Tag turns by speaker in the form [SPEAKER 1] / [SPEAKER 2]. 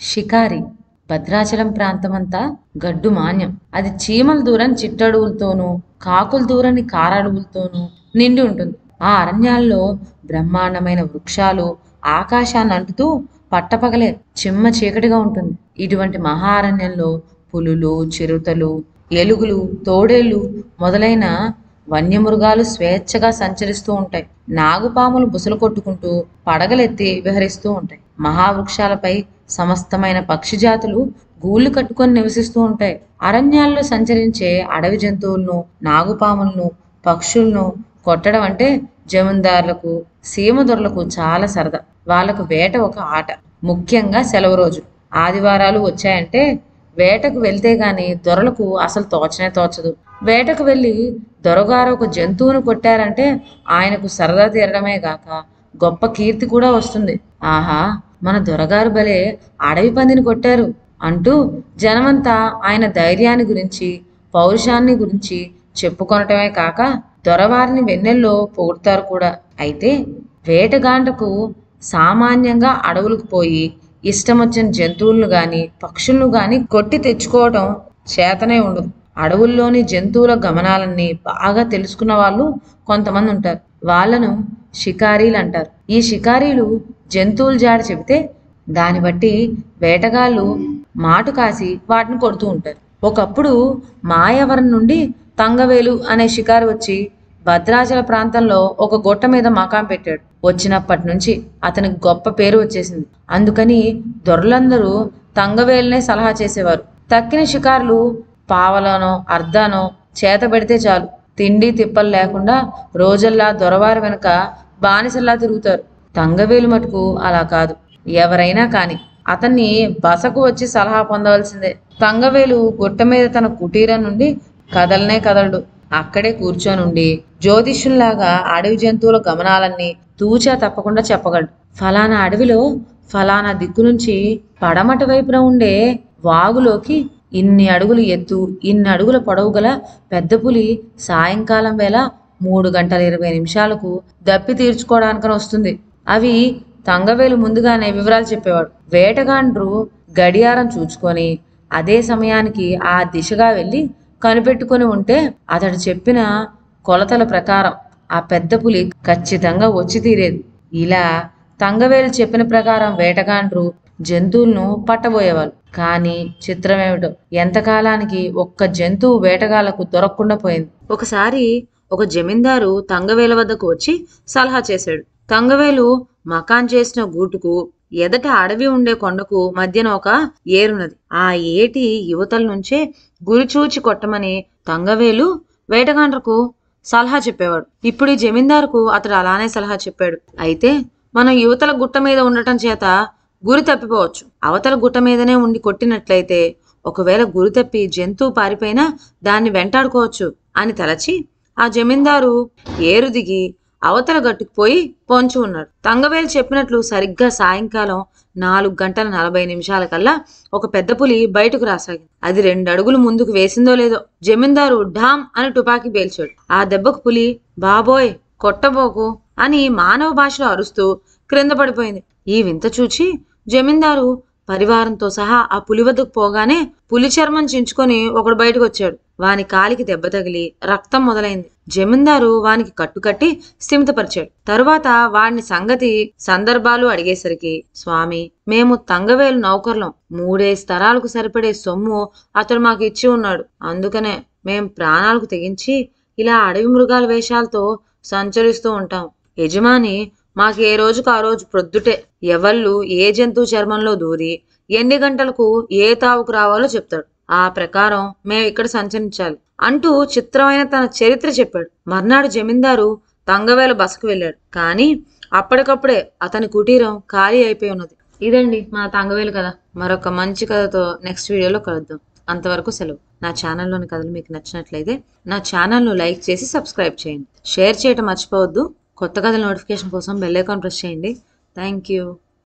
[SPEAKER 1] షికారి భద్రాచలం ప్రాంతమంతా గడ్డు మాన్యం. అది చీమల దూరం చిట్టడవులతోనూ కాకుల దూరని కారడవులతోనూ నిండి ఉంటుంది. ఆ అరణ్యాల్లో బ్రహ్మాండమైన వృక్షాలు ఆకాశాన్ని అంటుతూ పట్టపగలే చిమ్మ చీకటిగా ఉంటుంది. ఇటువంటి మహారణ్యంలో పులులు, చిరుతలు, ఎలుగులు, తోడేళ్లు మొదలైన వన్యమృగాలు స్వేచ్ఛగా సంచరిస్తూ ఉంటాయి. నాగుపాములు బుసలు కొట్టుకుంటూ పడగలెత్తి విహరిస్తూ ఉంటాయి. మహావృక్షాలపై సమస్తమైన పక్షి జాతులు గూళ్ళు కట్టుకొని నివసిస్తూ ఉంటాయి. అరణ్యాల్లో సంచరించే అడవి జంతువులను, నాగుపాములను, పక్షులను కొట్టడం అంటే జమీందారులకు, సీమదొరలకు చాలా సరదా. వాళ్ళకు వేట ఒక ఆట. ముఖ్యంగా సెలవు రోజు ఆదివారాలు వచ్చాయంటే వేటకు వెళ్తే గాని దొరలకు అసలు తోచనే తోచదు. వేటకు వెళ్ళి దొరగారు ఒక జంతువును కొట్టారంటే ఆయనకు సరదా తీరడమే గాక గొప్ప కీర్తి కూడా వస్తుంది. ఆహా, మన దొరగారు భలే అడవి పందిని కొట్టారు అంటూ జనమంతా ఆయన ధైర్యాన్ని గురించి, పౌరుషాన్ని గురించి చెప్పుకొనటమే కాక దొరవారిని వెన్నెల్లో పొగుడుతారు కూడా. అయితే వేటగాండ్రకు సామాన్యంగా అడవులకు పోయి ఇష్టం వచ్చిన జంతువులను గాని పక్షులను గాని కొట్టి తెచ్చుకోవటం చేతనే ఉండదు. అడవుల్లోని జంతువుల గమనాలన్నీ బాగా తెలుసుకున్న వాళ్ళు కొంతమంది ఉంటారు. వాళ్ళను షికారీలు అంటారు. ఈ షికారీలు జంతువుల జాడ చెబితే దాన్ని బట్టి వేటగాళ్ళు మాటు కాసి వాటిని కొడుతూ ఉంటారు. ఒకప్పుడు మాయవరం నుండి తంగవేలు అనే షికారి వచ్చి భద్రాచల ప్రాంతంలో ఒక గుట్ట మీద మకాం పెట్టాడు. వచ్చినప్పటి నుంచి అతనికి గొప్ప పేరు వచ్చేసింది. అందుకని దొరలందరూ తంగవేలునే సలహా చేసేవారు. తక్కిన షికారులు పావలోనో అర్ధానో చేత పెడితే చాలు, తిండి తిప్పలు లేకుండా రోజల్లా దొరవారి వెనుక బానిసల్లా తిరుగుతారు. తంగవేలు మటుకు అలా కాదు. ఎవరైనా కాని అతన్ని బసకు వచ్చి సలహా పొందవలసిందే. తంగవేలు గుట్ట మీద తన కుటీరం నుండి కదలనే కదలడు. అక్కడే కూర్చొనుండి జ్యోతిష్యుల్లాగా అడవి జంతువుల గమనాలన్నీ తూచా తప్పకుండా చెప్పగలడు. ఫలానా అడవిలో ఫలానా దిక్కు నుంచి పడమటి వైపున ఉండే వాగులోకి ఇన్ని అడుగులు ఎత్తు, ఇన్ని అడుగుల పొడవు గల పెద్ద పులి సాయంకాలం వేళ 3:20 దప్పి తీర్చుకోవడానికని వస్తుంది. అవి తంగవేలు ముందుగానే వివరాలు చెప్పేవాడు. వేటగాండ్రు గడియారం చూచుకొని అదే సమయానికి ఆ దిశగా వెళ్ళి కనిపెట్టుకొని ఉంటే అతడు చెప్పిన కొలతల ప్రకారం ఆ పెద్ద పులి ఖచ్చితంగా వచ్చి తీరేది. ఇలా తంగవేలు చెప్పిన ప్రకారం వేటగాండ్రు జంతువులను పట్టబోయేవాళ్ళు. కానీ చిత్రమేమిటో ఎంతకాలానికి ఒక్క జంతువు వేటగాళ్లకు దొరకకుండా పోయింది. ఒకసారి ఒక జమీందారు తంగవేలు వద్దకు వచ్చి సలహా చేశాడు. తంగవేలు మకాన్ చేసిన గూటుకు ఎదట అడవి ఉండే కొండకు మధ్యన ఒక ఏరున్నది. ఆ ఏటి యువతల నుంచే గురిచూచి కొట్టమని తంగవేలు వేటగాండ్రకు సలహా చెప్పేవాడు. ఇప్పుడు ఈ జమీందారుకు అతడు అలానే సలహా చెప్పాడు. అయితే మనం యువతల గుట్ట మీద ఉండటం చేత గురి తప్పిపోవచ్చు. అవతల గుట్ట మీదనే ఉండి కొట్టినట్లయితే ఒకవేళ గురి తప్పి జంతువు పారిపోయినా దాన్ని వెంటాడుకోవచ్చు అని తలచి ఆ జమీందారు ఏరు దిగి అవతల గట్టుకు పోయి పొంచి ఉన్నాడు. తంగవేలు చెప్పినట్లు సరిగ్గా సాయంకాలం 4:40 కల్లా ఒక పెద్ద పులి బయటకు రాసాగింది. అది 2 అడుగులు ముందుకు వేసిందో లేదో జమీందారు ఢామ్ అని టుపాకీ పేల్చాడు. ఆ దెబ్బకు పులి బాబోయ్ కొట్టబోకు అని మానవ భాషలో అరుస్తూ క్రింద పడిపోయింది. ఈ వింత చూచి జమీందారు పరివారంతో సహా ఆ పులి వద్దకు పోగానే పులి చర్మం చించుకొని ఒకడు బయటకు వచ్చాడు. వాని కాలికి దెబ్బ తగిలి రక్తం మొదలైంది. జమీందారు వానికి కట్టుకట్టి స్థిమితపరిచాడు. తరువాత వాడిని సంగతి సందర్భాలు అడిగేసరికి, స్వామి, మేము తంగవేలు నౌకర్లం. 3 తరాలకు సరిపడే సొమ్ము అతడు మాకు ఇచ్చి ఉన్నాడు. అందుకనే మేం ప్రాణాలకు తెగించి ఇలా అడవి మృగాల వేషాలతో సంచరిస్తూ ఉంటాం. యజమాని మాకు ఏ రోజుకు ఆ రోజు ప్రొద్దుటే ఎవళ్ళు ఏ జంతువు చర్మంలో దూరి ఎన్ని గంటలకు ఏ తావుకు రావాలో చెప్తాడు. ఆ ప్రకారం మేము ఇక్కడ సంచరించాలి అంటూ చిత్రమైన తన చరిత్ర చెప్పాడు. మర్నాడు జమీందారు తంగవేలు బసకు వెళ్ళాడు. కానీ అప్పటికప్పుడే అతని కుటీరం ఖాళీ అయిపోయి ఉన్నది. ఇదండి మన తంగవేలు కథ. మరొక మంచి కథతో నెక్స్ట్ వీడియోలో కలుద్దాం. అంతవరకు సెలవు. నా ఛానల్లోని కథలు మీకు నచ్చినట్లయితే నా ఛానల్ను లైక్ చేసి సబ్స్క్రైబ్ చేయండి. షేర్ చేయటం మర్చిపోవద్దు. కొత్త కథల నోటిఫికేషన్ కోసం బెల్ ఐకాన్ ప్రెస్ చేయండి. Thank you.